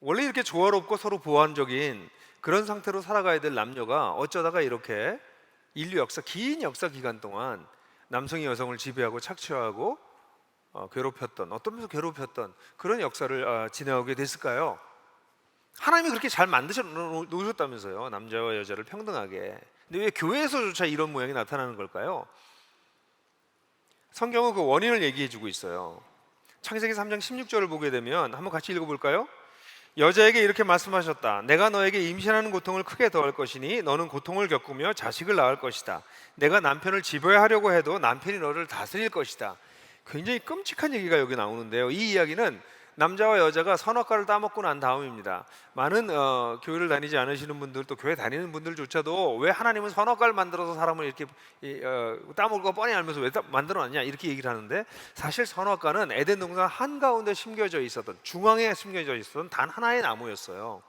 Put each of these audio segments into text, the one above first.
원래 이렇게 조화롭고 서로 보완적인 그런 상태로 살아가야 될 남녀가 어쩌다가 이렇게 인류 역사, 긴 역사 기간 동안 남성이 여성을 지배하고 착취하고 괴롭혔던, 어떤 면에서 괴롭혔던 그런 역사를 지나오게 됐을까요? 하나님이 그렇게 잘 만드셔 놓으셨다면서요, 남자와 여자를 평등하게. 근데 왜 교회에서조차 이런 모양이 나타나는 걸까요? 성경은 그 원인을 얘기해 주고 있어요. 창세기 3장 16절을 보게 되면 한번 같이 읽어볼까요? 여자에게 이렇게 말씀하셨다. 내가 너에게 임신하는 고통을 크게 더할 것이니 너는 고통을 겪으며 자식을 낳을 것이다. 내가 남편을 지배하려고 해도 남편이 너를 다스릴 것이다. 굉장히 끔찍한 얘기가 여기 나오는데요, 이 이야기는 남자와 여자가 선악과를 따먹고 난 다음입니다. 많은 교회를 다니지 않으시는 분들, 또 교회 다니는 분들조차도 왜 하나님은 선악과를 만들어서 사람을 이렇게 따먹을 거 뻔히 알면서 왜 만들어놨냐 이렇게 얘기를 하는데, 사실 선악과는 에덴 동산 한가운데 심겨져 있었던, 중앙에 심겨져 있었던 단 하나의 나무였어요.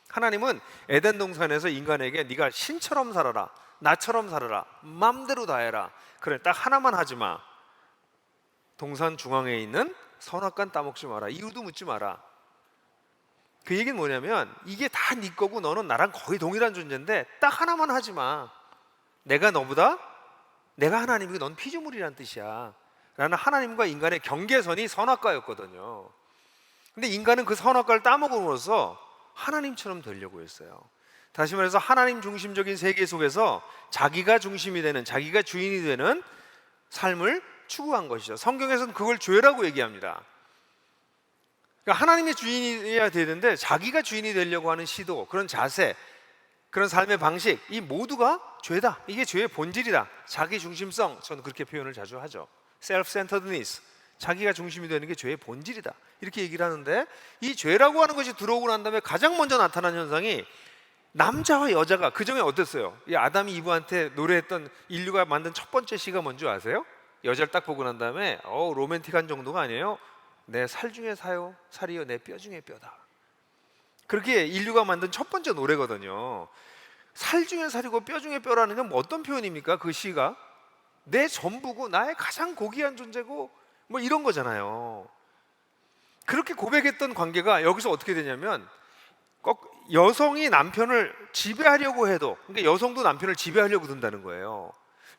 하나님은 에덴 동산에서 인간에게 네가 신처럼 살아라, 나처럼 살아라, 맘대로 다 해라, 그래 딱 하나만 하지 마. 동산 중앙에 있는 선악과는 따먹지 마라, 이유도 묻지 마라. 그 얘기는 뭐냐면 이게 다 네 거고 너는 나랑 거의 동일한 존재인데 딱 하나만 하지 마. 내가 너보다, 내가 하나님이고 넌 피조물이란 뜻이야 라는 하나님과 인간의 경계선이 선악과였거든요. 근데 인간은 그 선악과를 따먹음으로써 하나님처럼 되려고 했어요. 다시 말해서 하나님 중심적인 세계 속에서 자기가 중심이 되는, 자기가 주인이 되는 삶을 추구한 것이죠. 성경에서는 그걸 죄라고 얘기합니다. 그러니까 하나님의 주인이어야 되는데 자기가 주인이 되려고 하는 시도, 그런 자세, 그런 삶의 방식, 이 모두가 죄다. 이게 죄의 본질이다. 자기 중심성, 저는 그렇게 표현을 자주 하죠. self-centeredness, 자기가 중심이 되는 게 죄의 본질이다 이렇게 얘기를 하는데, 이 죄라고 하는 것이 들어오고 난 다음에 가장 먼저 나타난 현상이 남자와 여자가, 그 전에 어땠어요? 이 아담이 이브한테 노래했던 인류가 만든 첫 번째 시가 뭔지 아세요? 여자를 딱 보고 난 다음에 로맨틱한 정도가 아니에요. 내 살 중에 살이요 내 뼈 중에 뼈다. 그렇게 인류가 만든 첫 번째 노래거든요. 살 중에 살이고 뼈 중에 뼈라는 건 어떤 표현입니까? 그 시가 내 전부고 나의 가장 고귀한 존재고 뭐 이런 거잖아요. 그렇게 고백했던 관계가 여기서 어떻게 되냐면, 꼭 여성이 남편을 지배하려고 해도, 그러니까 여성도 남편을 지배하려고 든다는 거예요.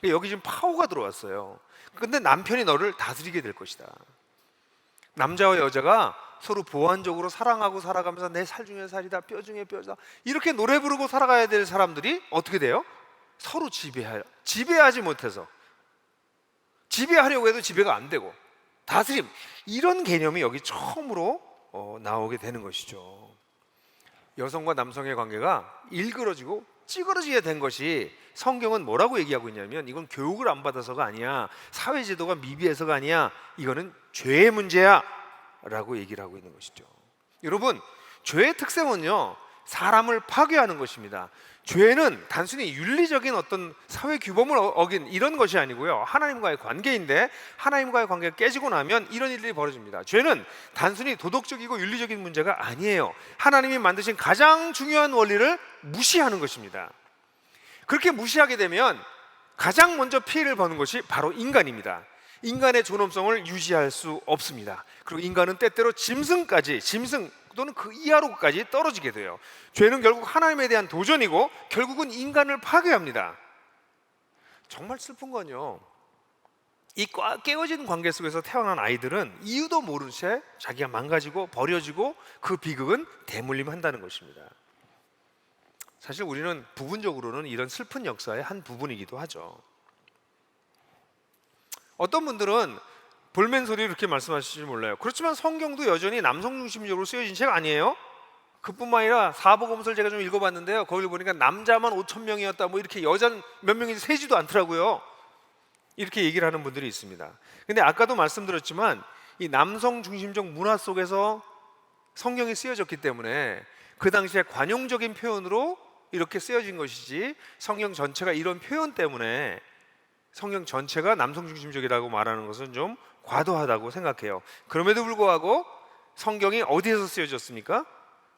여기 지금 파워가 들어왔어요. 근데 남편이 너를 다스리게 될 것이다. 남자와 여자가 서로 보완적으로 사랑하고 살아가면서 내 살 중에 살이다, 뼈 중에 뼈다, 이렇게 노래 부르고 살아가야 될 사람들이 어떻게 돼요? 서로 지배하지 못해서, 지배하려고 해도 지배가 안 되고, 다스림, 이런 개념이 여기 처음으로 나오게 되는 것이죠. 여성과 남성의 관계가 일그러지고 찌그러지게 된 것이, 성경은 뭐라고 얘기하고 있냐면 이건 교육을 안 받아서가 아니야, 사회제도가 미비해서가 아니야, 이거는 죄의 문제야 라고 얘기를 하고 있는 것이죠. 여러분, 죄의 특성은요, 사람을 파괴하는 것입니다. 죄는 단순히 윤리적인 어떤 사회 규범을 어긴 이런 것이 아니고요, 하나님과의 관계인데, 하나님과의 관계가 깨지고 나면 이런 일들이 벌어집니다. 죄는 단순히 도덕적이고 윤리적인 문제가 아니에요. 하나님이 만드신 가장 중요한 원리를 무시하는 것입니다. 그렇게 무시하게 되면 가장 먼저 피해를 보는 것이 바로 인간입니다. 인간의 존엄성을 유지할 수 없습니다. 그리고 인간은 때때로 짐승 또는 그 이하로까지 떨어지게 돼요. 죄는 결국 하나님에 대한 도전이고 결국은 인간을 파괴합니다. 정말 슬픈 건요, 이 깨어진 관계 속에서 태어난 아이들은 이유도 모른 채 자기가 망가지고 버려지고 그 비극은 대물림한다는 것입니다. 사실 우리는 부분적으로는 이런 슬픈 역사의 한 부분이기도 하죠. 어떤 분들은 볼멘 소리로 이렇게 말씀하실지 몰라요. 그렇지만 성경도 여전히 남성 중심적으로 쓰여진 책 아니에요? 그뿐만 아니라 사복음서를 제가 좀 읽어봤는데요, 거기를 보니까 남자만 5,000명이었다 뭐 이렇게 여자 몇 명인지 세지도 않더라고요. 이렇게 얘기를 하는 분들이 있습니다. 근데 아까도 말씀드렸지만 이 남성 중심적 문화 속에서 성경이 쓰여졌기 때문에 그 당시에 관용적인 표현으로 이렇게 쓰여진 것이지, 성경 전체가 이런 표현 때문에 성경 전체가 남성 중심적이라고 말하는 것은 좀 과도하다고 생각해요. 그럼에도 불구하고 성경이 어디에서 쓰여졌습니까?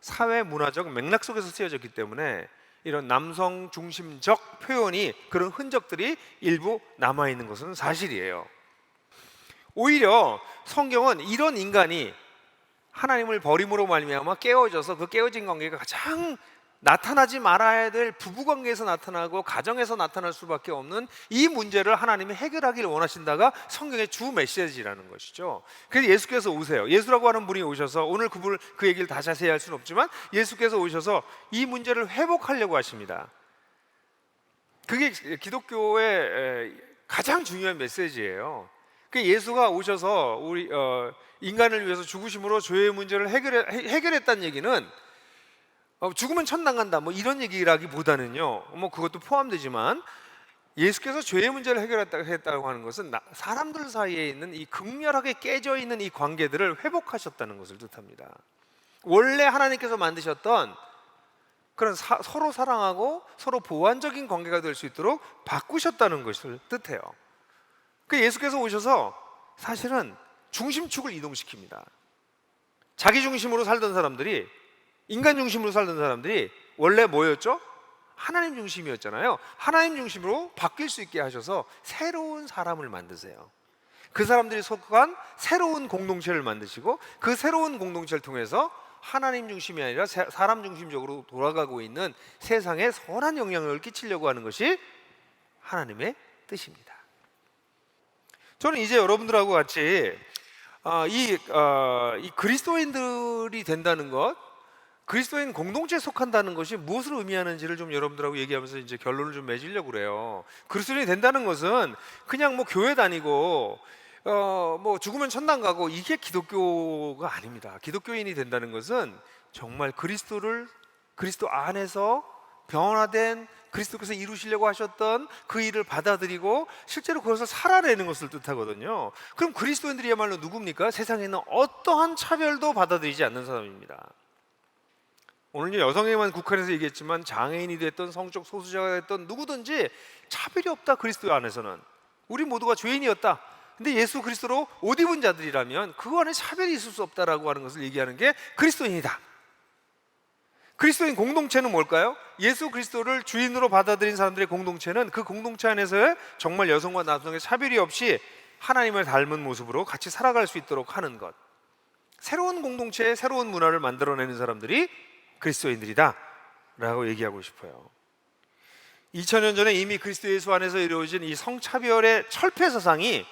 사회 문화적 맥락 속에서 쓰여졌기 때문에 이런 남성 중심적 표현이, 그런 흔적들이 일부 남아있는 것은 사실이에요. 오히려 성경은 이런 인간이 하나님을 버림으로 말미암아 깨어져서 그 깨어진 관계가 가장 나타나지 말아야 될 부부관계에서 나타나고 가정에서 나타날 수밖에 없는 이 문제를 하나님이 해결하기를 원하신다가 성경의 주 메시지라는 것이죠. 그래서 예수께서 오세요. 예수라고 하는 분이 오셔서, 오늘 그 얘기를 다 자세히 할 수는 없지만 예수께서 오셔서 이 문제를 회복하려고 하십니다. 그게 기독교의 가장 중요한 메시지예요. 예수가 오셔서 우리 인간을 위해서 죽으심으로 죄의 문제를 해결했다는 얘기는 죽으면 천당 간다 뭐 이런 얘기라기보다는요, 뭐 그것도 포함되지만 예수께서 죄의 문제를 해결했다고 하는 것은 사람들 사이에 있는 이 극렬하게 깨져 있는 이 관계들을 회복하셨다는 것을 뜻합니다. 원래 하나님께서 만드셨던 그런 서로 사랑하고 서로 보완적인 관계가 될 수 있도록 바꾸셨다는 것을 뜻해요. 예수께서 오셔서 사실은 중심축을 이동시킵니다. 자기 중심으로 살던 사람들이, 인간 중심으로 살던 사람들이 원래 뭐였죠? 하나님 중심이었잖아요. 하나님 중심으로 바뀔 수 있게 하셔서 새로운 사람을 만드세요. 그 사람들이 속한 새로운 공동체를 만드시고, 그 새로운 공동체를 통해서 하나님 중심이 아니라 사람 중심적으로 돌아가고 있는 세상에 선한 영향력을 끼치려고 하는 것이 하나님의 뜻입니다. 저는 이제 여러분들하고 같이 이 그리스도인들이 된다는 것, 그리스도인 공동체에 속한다는 것이 무엇을 의미하는지를 좀 여러분들하고 얘기하면서 이제 결론을 좀 맺으려고 그래요. 그리스도인이 된다는 것은 그냥 뭐 교회 다니고 뭐 죽으면 천당 가고 이게 기독교가 아닙니다. 기독교인이 된다는 것은 정말 그리스도 안에서 변화된, 그리스도께서 이루시려고 하셨던 그 일을 받아들이고 실제로 그것을 살아내는 것을 뜻하거든요. 그럼 그리스도인들이야말로 누굽니까? 세상에는 어떠한 차별도 받아들이지 않는 사람입니다. 오늘 여성에만 국한해서 얘기했지만 장애인이 됐던 성적 소수자가 됐던 누구든지 차별이 없다. 그리스도 안에서는 우리 모두가 죄인이었다. 근데 예수 그리스도로 옷 입은 자들이라면 그 안에 차별이 있을 수 없다라고 하는 것을 얘기하는 게 그리스도인이다. 그리스도인 공동체는 뭘까요? 예수 그리스도를 주인으로 받아들인 사람들의 공동체는 그 공동체 안에서의 정말 여성과 남성의 차별이 없이 하나님을 닮은 모습으로 같이 살아갈 수 있도록 하는 것, 새로운 공동체의 새로운 문화를 만들어내는 사람들이 그리스도인들이다 라고 얘기하고 싶어요. 2000년 전에 이미 그리스도 예수 안에서 이루어진 이 성차별의 철폐 사상이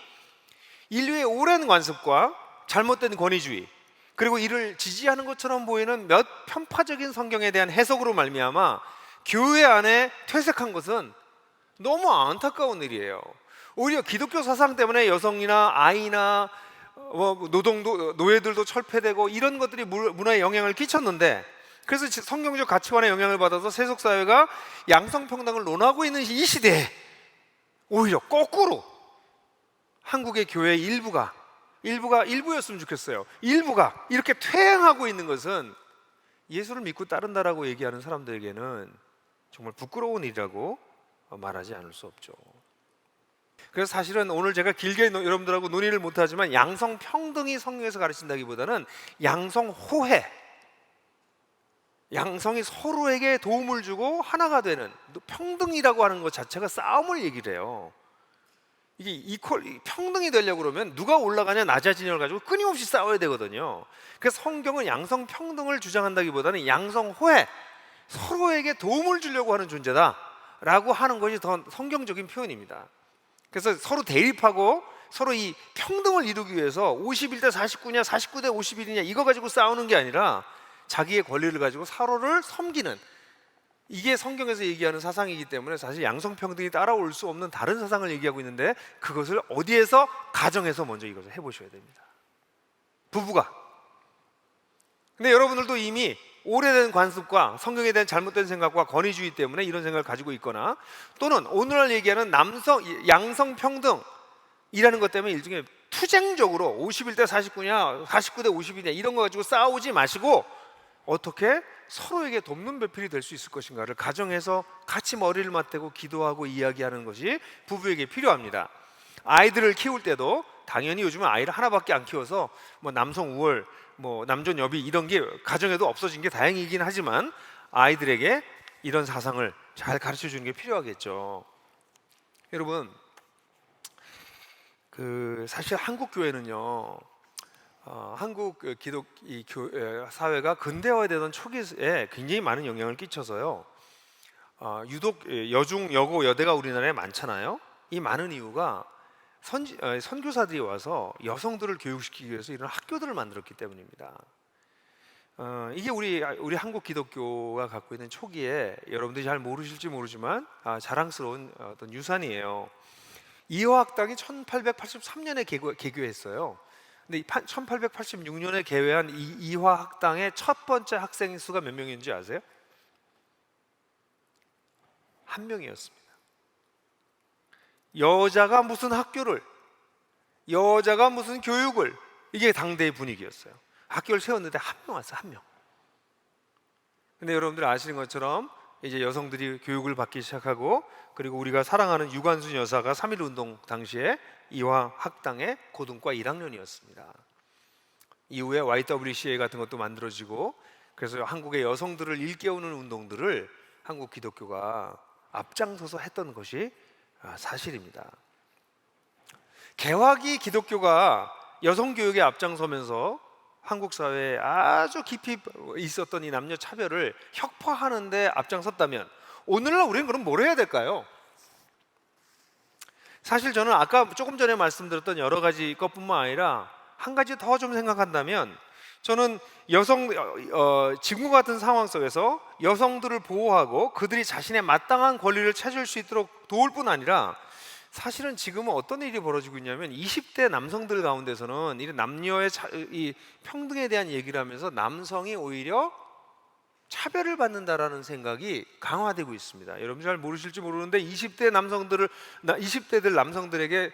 인류의 오랜 관습과 잘못된 권위주의, 그리고 이를 지지하는 것처럼 보이는 몇 편파적인 성경에 대한 해석으로 말미암아 교회 안에 퇴색한 것은 너무 안타까운 일이에요. 오히려 기독교 사상 때문에 여성이나 아이나 노예들도 철폐되고 이런 것들이 문화에 영향을 끼쳤는데, 그래서 성경적 가치관의 영향을 받아서 세속사회가 양성평등을 논하고 있는 이 시대에 오히려 거꾸로 한국의 교회 일부였으면 좋겠어요. 일부가 이렇게 퇴행하고 있는 것은 예수를 믿고 따른다라고 얘기하는 사람들에게는 정말 부끄러운 일이라고 말하지 않을 수 없죠. 그래서 사실은 오늘 제가 길게 여러분들하고 논의를 못하지만 양성평등이 성경에서 가르친다기보다는 양성호혜, 양성이 서로에게 도움을 주고 하나가 되는 평등이라고 하는 것 자체가 싸움을 얘기를 해요. 이게 평등이 되려고 그러면 누가 올라가냐 낮아지냐를 가지고 끊임없이 싸워야 되거든요. 그래서 성경은 양성평등을 주장한다기보다는 양성호혜, 서로에게 도움을 주려고 하는 존재다 라고 하는 것이 더 성경적인 표현입니다. 그래서 서로 대립하고 서로 이 평등을 이루기 위해서 51대 49냐 49대 51이냐 이거 가지고 싸우는 게 아니라 자기의 권리를 가지고 서로를 섬기는, 이게 성경에서 얘기하는 사상이기 때문에 사실 양성평등이 따라올 수 없는 다른 사상을 얘기하고 있는데, 그것을 어디에서? 가정에서 먼저 이것을 해보셔야 됩니다. 부부가. 근데 여러분들도 이미 오래된 관습과 성경에 대한 잘못된 생각과 권위주의 때문에 이런 생각을 가지고 있거나, 또는 오늘날 얘기하는 양성평등이라는 것 때문에 일종의 투쟁적으로 51대 49냐 49대 50이냐 이런 거 가지고 싸우지 마시고 어떻게 서로에게 돕는 배필이 될 수 있을 것인가를 가정에서 같이 머리를 맞대고 기도하고 이야기하는 것이 부부에게 필요합니다. 아이들을 키울 때도 당연히 요즘은 아이를 하나밖에 안 키워서 뭐 남성 우월, 뭐 남존 여비 이런 게 가정에도 없어진 게 다행이긴 하지만 아이들에게 이런 사상을 잘 가르쳐 주는 게 필요하겠죠. 여러분, 사실 한국 교회는요, 한국 기독 사회가 근대화되던 초기에 굉장히 많은 영향을 끼쳐서요. 유독 여중, 여고, 여대가 우리나라에 많잖아요. 이 많은 이유가 선교사들이 와서 여성들을 교육시키기 위해서 이런 학교들을 만들었기 때문입니다. 이게 우리 한국 기독교가 갖고 있는 초기에 여러분들이 잘 모르실지 모르지만 자랑스러운 어떤 유산이에요. 이화학당이 1883년에 개교했어요. 근데 1886년에 개회한 이 이화학당의 첫 번째 학생 수가 몇 명인지 아세요? 한 명이었습니다. 여자가 무슨 학교를, 여자가 무슨 교육을, 이게 당대의 분위기였어요. 학교를 세웠는데 한 명 왔어요, 한 명. 근데 여러분들 아시는 것처럼 이제 여성들이 교육을 받기 시작하고, 그리고 우리가 사랑하는 유관순 여사가 3.1운동 당시에 이화학당의 고등과 1학년이었습니다. 이후에 YWCA 같은 것도 만들어지고, 그래서 한국의 여성들을 일깨우는 운동들을 한국 기독교가 앞장서서 했던 것이 사실입니다. 개화기 기독교가 여성 교육에 앞장서면서 한국 사회에 아주 깊이 있었던 이 남녀 차별을 혁파하는 데 앞장섰다면 오늘날 우리는 그럼 뭘 해야 될까요? 사실 저는 아까 조금 전에 말씀드렸던 여러 가지 것뿐만 아니라 한 가지 더 좀 생각한다면, 저는 지금 같은 상황 속에서 여성들을 보호하고 그들이 자신의 마땅한 권리를 찾을 수 있도록 도울 뿐 아니라, 사실은 지금은 어떤 일이 벌어지고 있냐면 20대 남성들 가운데서는 이 남녀의 이 평등에 대한 얘기를 하면서 남성이 오히려 차별을 받는다라는 생각이 강화되고 있습니다. 여러분 잘 모르실지 모르는데 20대들 남성들에게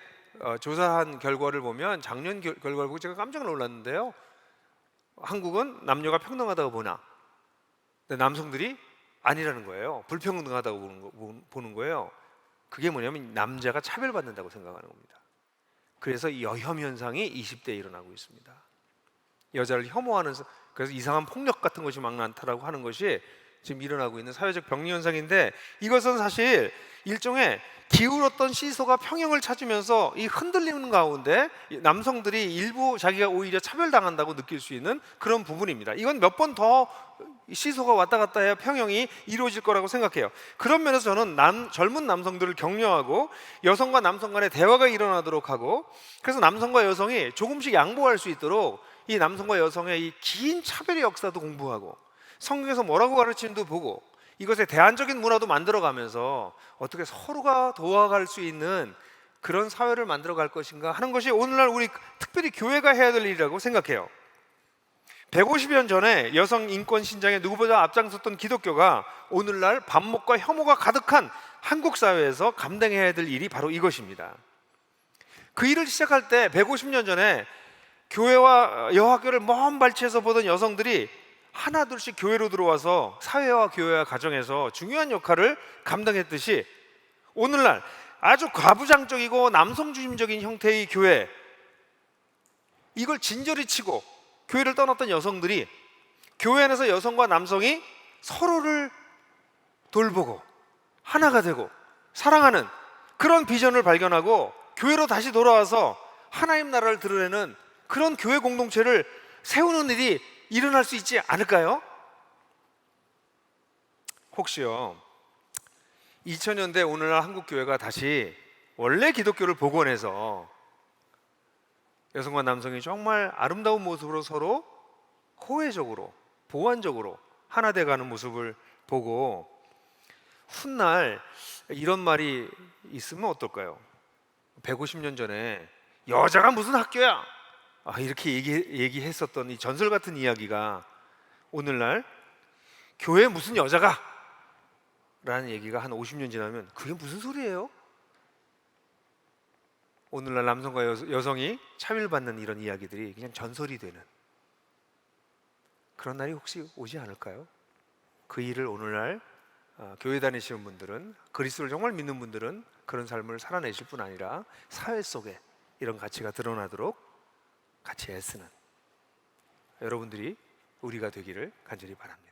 조사한 결과를 보면, 작년 결과를 보고 제가 깜짝 놀랐는데요. 한국은 남녀가 평등하다고 보나? 근데 남성들이 아니라는 거예요. 불평등하다고 보는 거예요. 그게 뭐냐면 남자가 차별받는다고 생각하는 겁니다. 그래서 이 여혐 현상이 20대에 일어나고 있습니다. 여자를 혐오하는, 그래서 이상한 폭력 같은 것이 막 나타나고 하는 것이 지금 일어나고 있는 사회적 병리 현상인데, 이것은 사실 일종의 기울었던 시소가 평형을 찾으면서 이 흔들리는 가운데 남성들이 일부 자기가 오히려 차별당한다고 느낄 수 있는 그런 부분입니다. 이건 몇 번 더 시소가 왔다 갔다 해야 평형이 이루어질 거라고 생각해요. 그런 면에서 저는 젊은 남성들을 격려하고 여성과 남성 간의 대화가 일어나도록 하고, 그래서 남성과 여성이 조금씩 양보할 수 있도록 이 남성과 여성의 이 긴 차별의 역사도 공부하고, 성경에서 뭐라고 가르치는도 보고, 이것의 대안적인 문화도 만들어가면서 어떻게 서로가 도와갈 수 있는 그런 사회를 만들어갈 것인가 하는 것이 오늘날 우리 특별히 교회가 해야 될 일이라고 생각해요. 150년 전에 여성 인권 신장에 누구보다 앞장섰던 기독교가 오늘날 반목과 혐오가 가득한 한국 사회에서 감당해야 될 일이 바로 이것입니다. 그 일을 시작할 때 150년 전에 교회와 여학교를 먼 발치에서 보던 여성들이 하나둘씩 교회로 들어와서 사회와 교회와 가정에서 중요한 역할을 감당했듯이, 오늘날 아주 과부장적이고 남성주의적인 형태의 교회, 이걸 진저리 치고 교회를 떠났던 여성들이 교회 안에서 여성과 남성이 서로를 돌보고 하나가 되고 사랑하는 그런 비전을 발견하고 교회로 다시 돌아와서 하나님 나라를 드러내는 그런 교회 공동체를 세우는 일이 일어날 수 있지 않을까요? 혹시요 2000년대 오늘날 한국 교회가 다시 원래 기독교를 복원해서 여성과 남성이 정말 아름다운 모습으로 서로 호혜적으로 보완적으로 하나 돼가는 모습을 보고 훗날 이런 말이 있으면 어떨까요? 150년 전에 여자가 무슨 학교야? 이렇게 얘기했었던 이 전설 같은 이야기가 오늘날 교회에 무슨 여자가? 라는 얘기가 한 50년 지나면 그게 무슨 소리예요? 오늘날 남성과 여성이 차별받는 이런 이야기들이 그냥 전설이 되는 그런 날이 혹시 오지 않을까요? 그 일을 오늘날 교회 다니시는 분들은, 그리스도를 정말 믿는 분들은 그런 삶을 살아내실 뿐 아니라 사회 속에 이런 가치가 드러나도록 같이 애쓰는 여러분들이 우리가 되기를 간절히 바랍니다.